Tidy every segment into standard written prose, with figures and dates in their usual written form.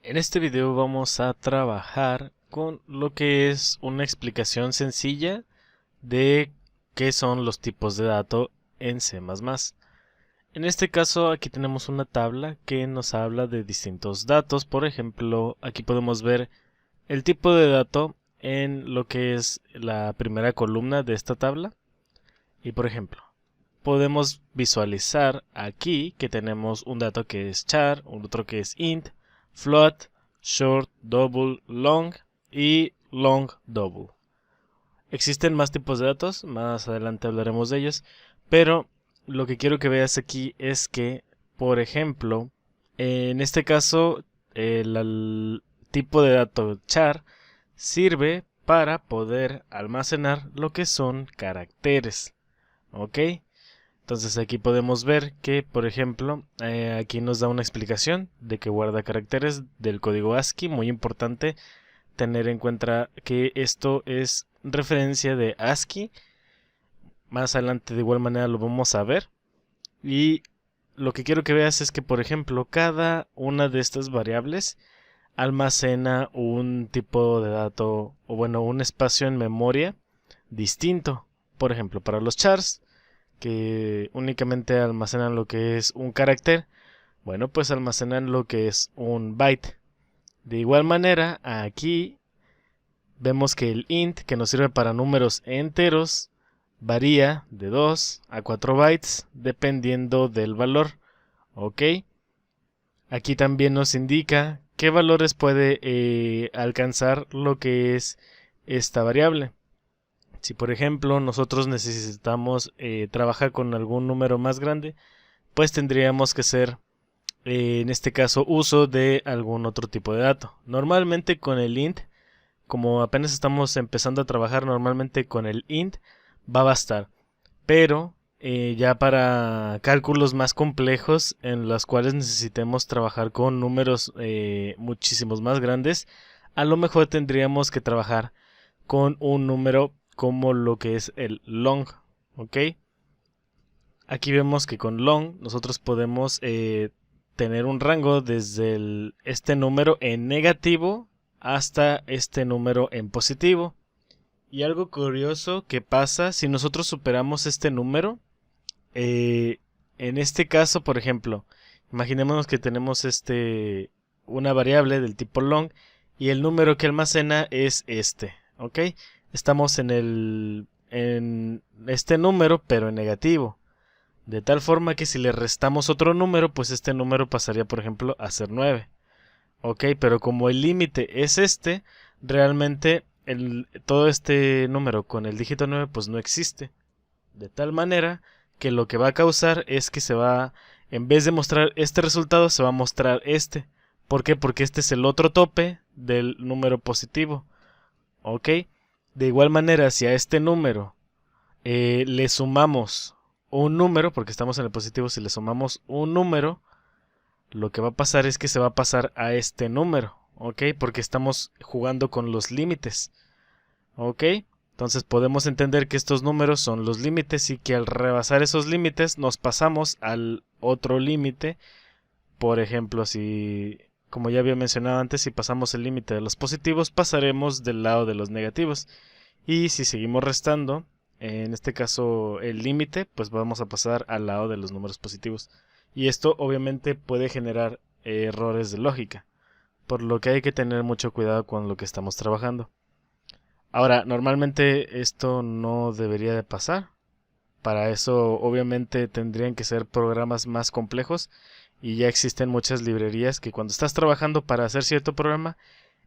En este video vamos a trabajar con lo que es una explicación sencilla de qué son los tipos de datos en C++. En este caso aquí tenemos una tabla que nos habla de distintos datos. Por ejemplo, aquí podemos ver el tipo de dato en lo que es la primera columna de esta tabla. Y por ejemplo, podemos visualizar aquí que tenemos un dato que es char, otro que es int, float, short, double, long y long double. Existen más tipos de datos, más adelante hablaremos de ellos, pero lo que quiero que veas aquí es que, por ejemplo, en este caso, el tipo de dato char sirve para poder almacenar lo que son caracteres. ¿Ok? Entonces aquí podemos ver que, por ejemplo, aquí nos da una explicación de que guarda caracteres del código ASCII. Muy importante tener en cuenta que esto es referencia de ASCII. Más adelante de igual manera lo vamos a ver. Y lo que quiero que veas es que, por ejemplo, cada una de estas variables almacena un tipo de dato, o bueno, un espacio en memoria distinto. Por ejemplo, para los chars, que únicamente almacenan lo que es un carácter, bueno, pues almacenan lo que es un byte. De igual manera, aquí vemos que el int, que nos sirve para números enteros, varía de 2 a 4 bytes dependiendo del valor. ¿Ok? Aquí también nos indica qué valores puede alcanzar lo que es esta variable. Si por ejemplo nosotros necesitamos trabajar con algún número más grande, pues tendríamos que hacer en este caso uso de algún otro tipo de dato. Normalmente con el int, como apenas estamos empezando a trabajar, normalmente con el int va a bastar. Pero ya para cálculos más complejos en los cuales necesitemos trabajar con números muchísimos más grandes, a lo mejor tendríamos que trabajar con un número como lo que es el long. ¿Ok? Aquí vemos que con long nosotros podemos tener un rango desde este número en negativo hasta este número en positivo. Y algo curioso que pasa si nosotros superamos este número, eh, en este caso, por ejemplo, imaginémonos que tenemos una variable del tipo long y el número que almacena es este, ¿ok? Estamos en este número pero en negativo. De tal forma que si le restamos otro número, pues este número pasaría, por ejemplo, a ser 9. Ok, pero como el límite es realmente todo este número con el dígito 9 pues no existe. De tal manera que lo que va a causar es que en vez de mostrar este resultado, se va a mostrar este. ¿Por qué? Porque este es el otro tope del número positivo. Ok, de igual manera, si a este número le sumamos un número, porque estamos en el positivo, si le sumamos un número, lo que va a pasar es que se va a pasar a este número, ¿ok? Porque estamos jugando con los límites, ¿ok? Entonces podemos entender que estos números son los límites y que al rebasar esos límites nos pasamos al otro límite. Por ejemplo, si, como ya había mencionado antes, si pasamos el límite de los positivos, pasaremos del lado de los negativos. Y si seguimos restando, en este caso el límite, pues vamos a pasar al lado de los números positivos. Y esto obviamente puede generar errores de lógica, por lo que hay que tener mucho cuidado con lo que estamos trabajando. Ahora, normalmente esto no debería de pasar. Para eso obviamente tendrían que ser programas más complejos y ya existen muchas librerías que cuando estás trabajando para hacer cierto programa,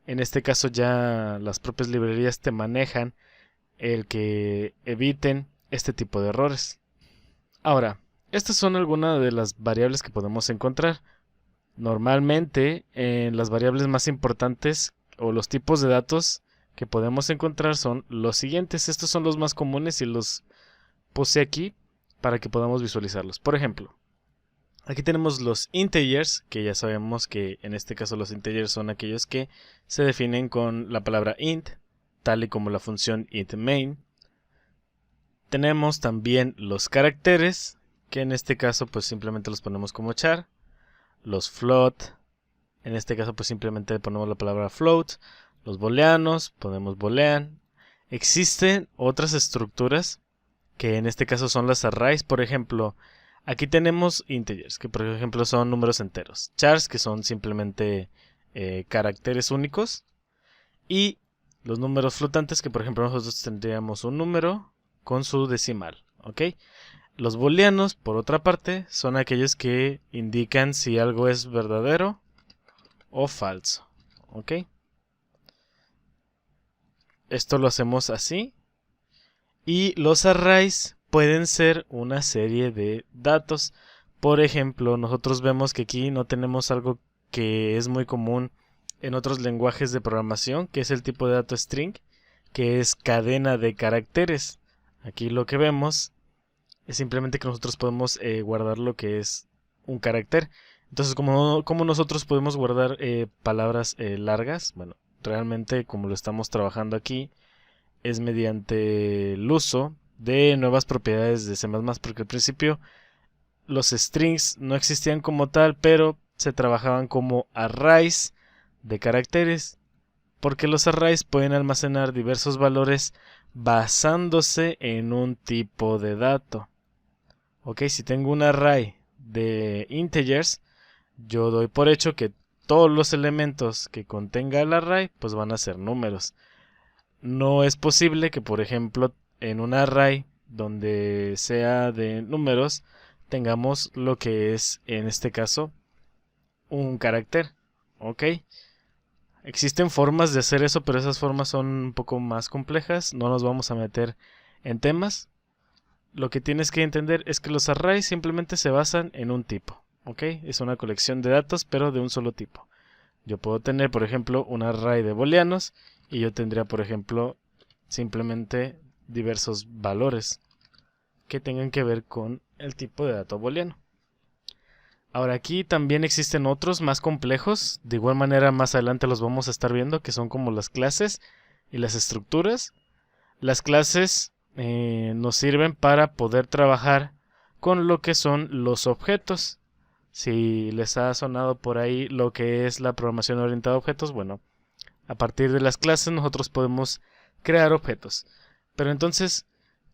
en este caso ya las propias librerías te manejan el que eviten este tipo de errores. Ahora, estas son algunas de las variables que podemos encontrar. Normalmente, en las variables más importantes o los tipos de datos que podemos encontrar son los siguientes. Estos son los más comunes y los puse aquí para que podamos visualizarlos. Por ejemplo, aquí tenemos los integers, que ya sabemos que en este caso los integers son aquellos que se definen con la palabra int, tal y como la función int main. Tenemos también los caracteres, que en este caso pues simplemente los ponemos como char, los float, En este caso pues simplemente ponemos la palabra float. Los booleanos, ponemos boolean. Existen otras estructuras que en este caso son las arrays. Por ejemplo, aquí tenemos integers, que por ejemplo son números enteros. Chars, que son simplemente caracteres únicos. Y los números flotantes, que por ejemplo nosotros tendríamos un número con su decimal. ¿Ok? Los booleanos, por otra parte, son aquellos que indican si algo es verdadero o falso. ¿Ok? Esto lo hacemos así. Y los arrays pueden ser una serie de datos. Por ejemplo, nosotros vemos que aquí no tenemos algo que es muy común en otros lenguajes de programación, que es el tipo de dato string, que es cadena de caracteres. Aquí lo que vemos es simplemente que nosotros podemos guardar lo que es un carácter. Entonces, como nosotros podemos guardar palabras largas, bueno, realmente como lo estamos trabajando aquí, es mediante el uso de nuevas propiedades de C++, porque al principio los strings no existían como tal, pero se trabajaban como arrays de caracteres, porque los arrays pueden almacenar diversos valores basándose en un tipo de dato. Ok, si tengo un array de integers, yo doy por hecho que todos los elementos que contenga el array pues van a ser números. No es posible que, por ejemplo, en un array donde sea de números tengamos lo que es, en este caso, un carácter. ¿Ok? Existen formas de hacer eso, pero esas formas son un poco más complejas. No nos vamos a meter en temas. Lo que tienes que entender es que los arrays simplemente se basan en un tipo. ¿Ok? Es una colección de datos, pero de un solo tipo. Yo puedo tener, por ejemplo, un array de booleanos y yo tendría, por ejemplo, simplemente diversos valores que tengan que ver con el tipo de dato booleano. Ahora aquí también existen otros más complejos, de igual manera más adelante los vamos a estar viendo, que son como las clases y las estructuras. Las clases nos sirven para poder trabajar con lo que son los objetos. Si les ha sonado por ahí lo que es la programación orientada a objetos, bueno, a partir de las clases nosotros podemos crear objetos. Pero entonces,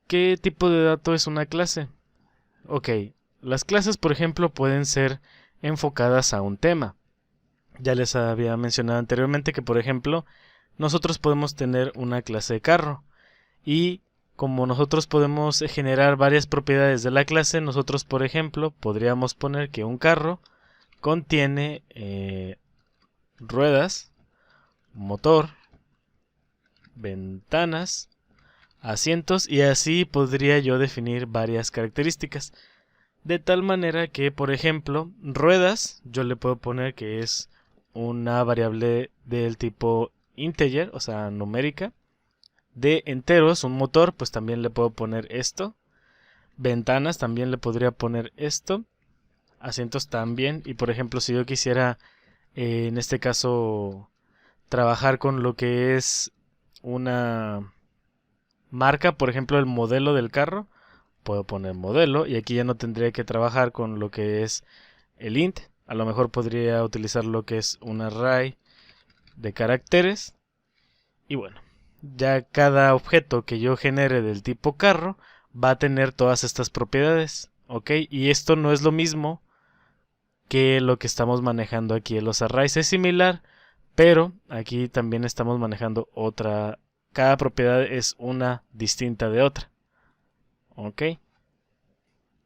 ¿qué tipo de dato es una clase? Ok, las clases, por ejemplo, pueden ser enfocadas a un tema. Ya les había mencionado anteriormente que, por ejemplo, nosotros podemos tener una clase de carro. Y como nosotros podemos generar varias propiedades de la clase, nosotros, por ejemplo, podríamos poner que un carro contiene ruedas, motor, ventanas, asientos, y así podría yo definir varias características. De tal manera que, por ejemplo, ruedas, yo le puedo poner que es una variable del tipo integer, o sea, numérica. De enteros, un motor, pues también le puedo poner esto. Ventanas, también le podría poner esto. Asientos también. Y por ejemplo, si yo quisiera, en este caso, trabajar con lo que es una marca, por ejemplo, el modelo del carro, puedo poner modelo. Y aquí ya no tendría que trabajar con lo que es el int. A lo mejor podría utilizar lo que es un array de caracteres. Y bueno, ya cada objeto que yo genere del tipo carro va a tener todas estas propiedades, ¿ok? Y esto no es lo mismo que lo que estamos manejando aquí en los arrays. Es similar, pero aquí también estamos manejando otra. Cada propiedad es una distinta de otra, ¿ok?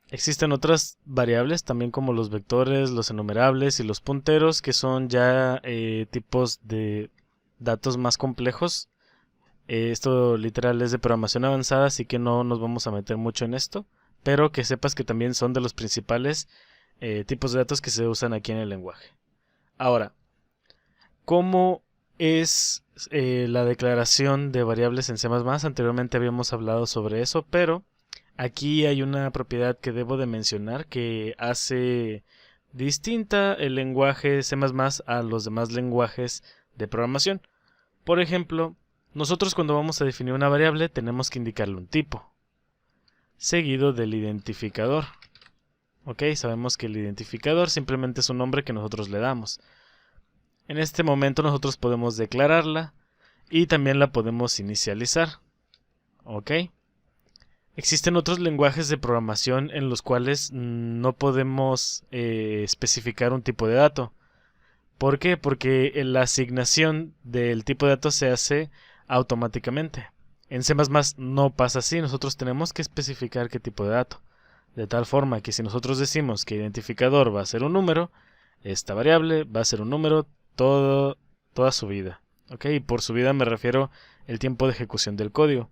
Existen otras variables también como los vectores, los enumerables y los punteros, que son ya tipos de datos más complejos. Esto literal es de programación avanzada, así que no nos vamos a meter mucho en esto, pero que sepas que también son de los principales tipos de datos que se usan aquí en el lenguaje. Ahora, ¿cómo es la declaración de variables en C++? Anteriormente habíamos hablado sobre eso, pero aquí hay una propiedad que debo de mencionar que hace distinta el lenguaje C++ a los demás lenguajes de programación. Por ejemplo, nosotros cuando vamos a definir una variable tenemos que indicarle un tipo, seguido del identificador. Ok, sabemos que el identificador simplemente es un nombre que nosotros le damos. En este momento nosotros podemos declararla y también la podemos inicializar. ¿Ok? Existen otros lenguajes de programación en los cuales no podemos especificar un tipo de dato. ¿Por qué? Porque la asignación del tipo de dato se hace automáticamente. En C++ no pasa así, nosotros tenemos que especificar qué tipo de dato. De tal forma que si nosotros decimos que identificador va a ser un número, esta variable va a ser un número toda su vida. ¿Ok? Y por su vida me refiero el tiempo de ejecución del código.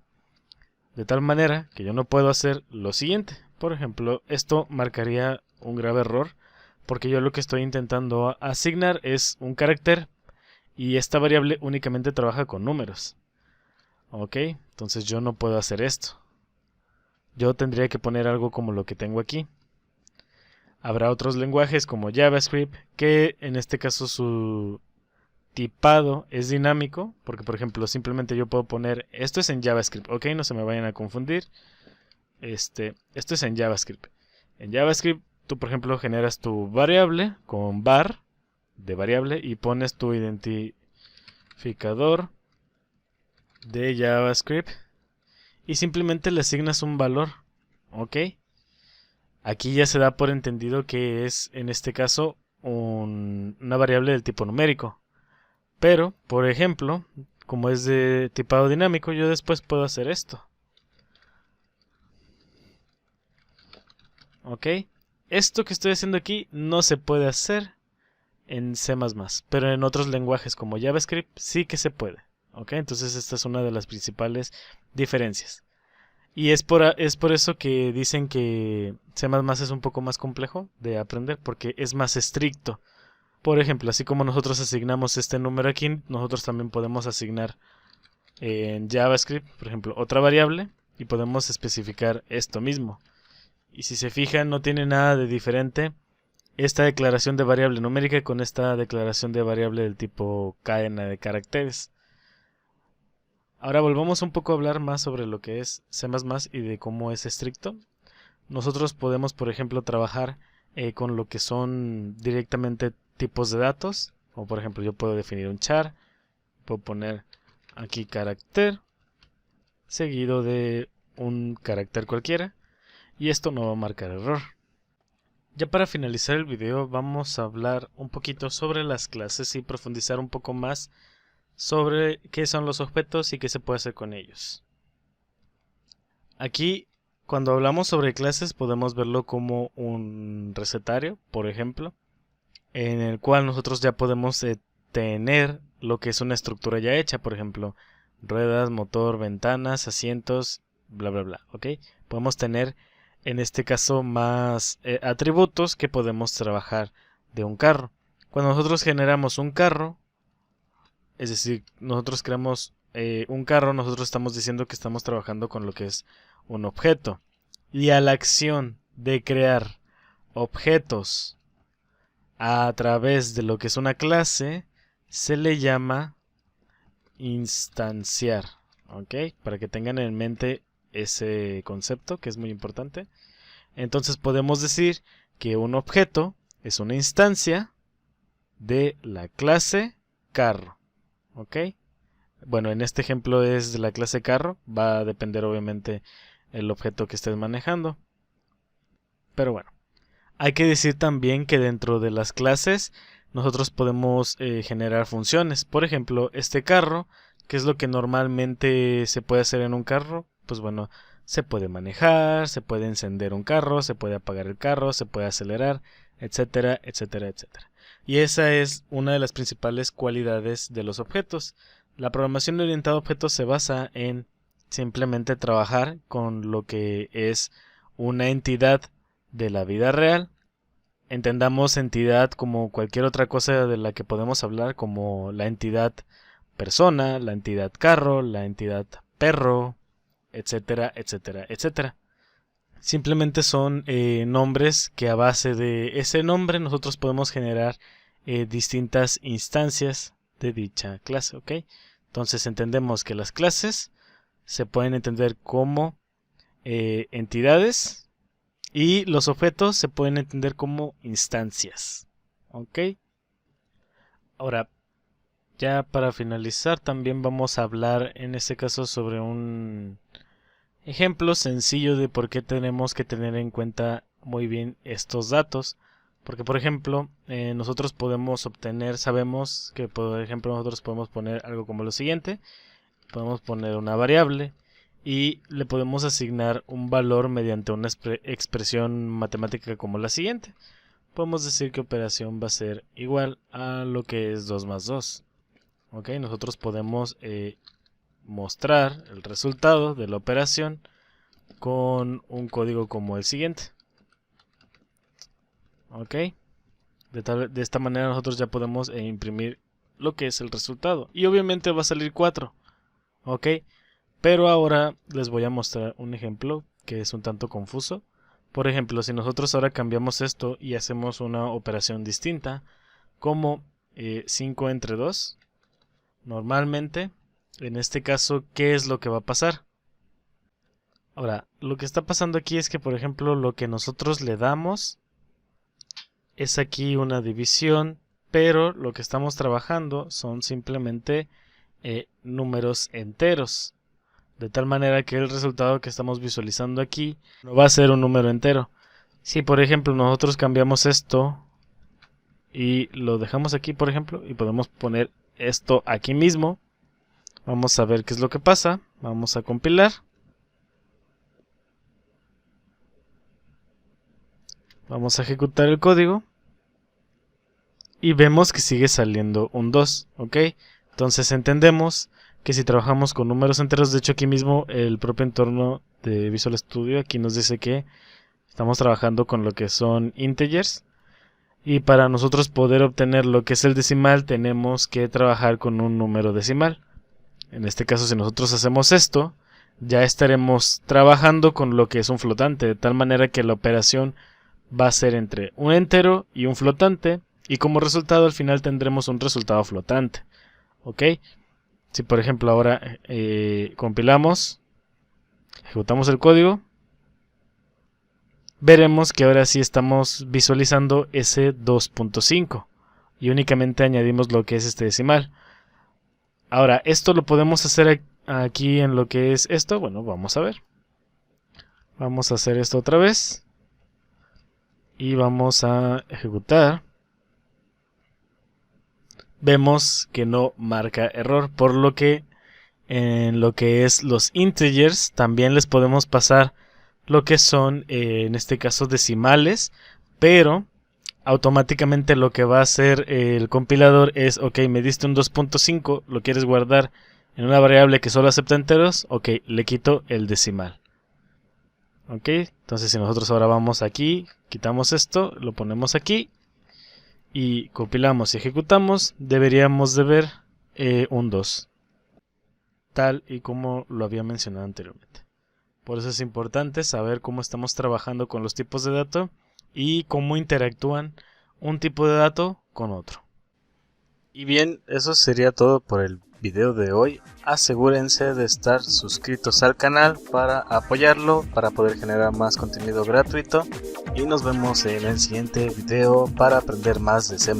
De tal manera que yo no puedo hacer lo siguiente. Por ejemplo, esto marcaría un grave error porque yo lo que estoy intentando asignar es un carácter y esta variable únicamente trabaja con números. Ok, entonces yo no puedo hacer esto. Yo tendría que poner algo como lo que tengo aquí. Habrá otros lenguajes como JavaScript que en este caso su tipado es dinámico, porque por ejemplo simplemente yo puedo poner esto es en JavaScript, ok, no se me vayan a confundir. Esto es en JavaScript. En JavaScript tú por ejemplo generas tu variable con var de variable y pones tu identificador de JavaScript y simplemente le asignas un valor, ok. Aquí ya se da por entendido que es en este caso una variable del tipo numérico. Pero, por ejemplo, como es de tipado dinámico, yo después puedo hacer esto. ¿Ok? Esto que estoy haciendo aquí no se puede hacer en C++, pero en otros lenguajes como JavaScript sí que se puede. ¿Ok? Entonces esta es una de las principales diferencias. Y es por eso que dicen que C++ es un poco más complejo de aprender porque es más estricto. Por ejemplo, así como nosotros asignamos este número aquí, nosotros también podemos asignar en JavaScript, por ejemplo, otra variable y podemos especificar esto mismo. Y si se fijan, no tiene nada de diferente esta declaración de variable numérica con esta declaración de variable del tipo cadena de caracteres. Ahora volvamos un poco a hablar más sobre lo que es C++ y de cómo es estricto. Nosotros podemos, por ejemplo, trabajar con lo que son directamente tipos de datos. O por ejemplo, yo puedo definir un char, puedo poner aquí carácter seguido de un carácter cualquiera y esto no va a marcar error. Ya para finalizar el video vamos a hablar un poquito sobre las clases y profundizar un poco más sobre qué son los objetos y qué se puede hacer con ellos. Aquí cuando hablamos sobre clases podemos verlo como un recetario, por ejemplo, en el cual nosotros ya podemos tener lo que es una estructura ya hecha, por ejemplo, ruedas, motor, ventanas, asientos, bla bla bla, ¿ok? Podemos tener en este caso más atributos que podemos trabajar de un carro. Cuando nosotros generamos un carro, es decir, nosotros creamos un carro, nosotros estamos diciendo que estamos trabajando con lo que es un objeto. Y a la acción de crear objetos a través de lo que es una clase se le llama instanciar, ¿ok? Para que tengan en mente ese concepto que es muy importante. Entonces podemos decir que un objeto es una instancia de la clase carro, ¿ok? Bueno, en este ejemplo es de la clase carro, va a depender obviamente el objeto que estés manejando. Pero bueno, hay que decir también que dentro de las clases nosotros podemos generar funciones. Por ejemplo, este carro, ¿qué es lo que normalmente se puede hacer en un carro? Pues bueno, se puede manejar, se puede encender un carro, se puede apagar el carro, se puede acelerar, etcétera, etcétera, etcétera. Y esa es una de las principales cualidades de los objetos. La programación orientada a objetos se basa en simplemente trabajar con lo que es una entidad de la vida real. Entendamos entidad como cualquier otra cosa de la que podemos hablar, como la entidad persona, la entidad carro, la entidad perro, etcétera, etcétera, etcétera. Simplemente son nombres que a base de ese nombre nosotros podemos generar distintas instancias de dicha clase, ¿ok? Entonces entendemos que las clases se pueden entender como entidades y los objetos se pueden entender como instancias, ¿ok? Ahora, Ya para finalizar también vamos a hablar en este caso sobre un ejemplo sencillo de por qué tenemos que tener en cuenta muy bien estos datos. Porque por ejemplo, nosotros podemos obtener, sabemos que por ejemplo nosotros podemos poner algo como lo siguiente. Podemos poner una variable y le podemos asignar un valor mediante una expresión matemática como la siguiente. Podemos decir que operación va a ser igual a lo que es 2 más 2. Ok, nosotros podemos mostrar el resultado de la operación con un código como el siguiente. Ok, de esta manera nosotros ya podemos imprimir lo que es el resultado. Y obviamente va a salir 4. Ok, pero ahora les voy a mostrar un ejemplo que es un tanto confuso. Por ejemplo, si nosotros ahora cambiamos esto y hacemos una operación distinta, como 5 entre 2, normalmente, en este caso, ¿qué es lo que va a pasar? Ahora, lo que está pasando aquí es que, por ejemplo, lo que nosotros le damos es aquí una división, pero lo que estamos trabajando son simplemente números enteros. De tal manera que el resultado que estamos visualizando aquí no va a ser un número entero. Si por ejemplo nosotros cambiamos esto y lo dejamos aquí, por ejemplo, y podemos poner esto aquí mismo, vamos a ver qué es lo que pasa. Vamos a compilar. Vamos a ejecutar el código. Y vemos que sigue saliendo un 2, ¿ok? Entonces entendemos que si trabajamos con números enteros, de hecho aquí mismo el propio entorno de Visual Studio aquí nos dice que estamos trabajando con lo que son integers. Y para nosotros poder obtener lo que es el decimal, tenemos que trabajar con un número decimal. En este caso, si nosotros hacemos esto, ya estaremos trabajando con lo que es un flotante, de tal manera que la operación va a ser entre un entero y un flotante, y como resultado al final tendremos un resultado flotante. ¿Ok? Si por ejemplo ahora compilamos, ejecutamos el código, veremos que ahora sí estamos visualizando ese 2.5 y únicamente añadimos lo que es este decimal. Ahora, esto lo podemos hacer aquí en lo que es esto. Bueno, vamos a ver. Vamos a hacer esto otra vez. Y vamos a ejecutar. Vemos que no marca error, por lo que en lo que es los integers también les podemos pasar lo que son en este caso decimales, pero automáticamente lo que va a hacer el compilador es, ok, me diste un 2.5, lo quieres guardar en una variable que solo acepta enteros, ok, le quito el decimal. Ok, entonces si nosotros ahora vamos aquí, quitamos esto, lo ponemos aquí y compilamos y ejecutamos, deberíamos de ver un 2, tal y como lo había mencionado anteriormente. Por eso es importante saber cómo estamos trabajando con los tipos de datos y cómo interactúan un tipo de dato con otro. Y bien, eso sería todo por el video de hoy. Asegúrense de estar suscritos al canal para apoyarlo, para poder generar más contenido gratuito. Y nos vemos en el siguiente video para aprender más de C++.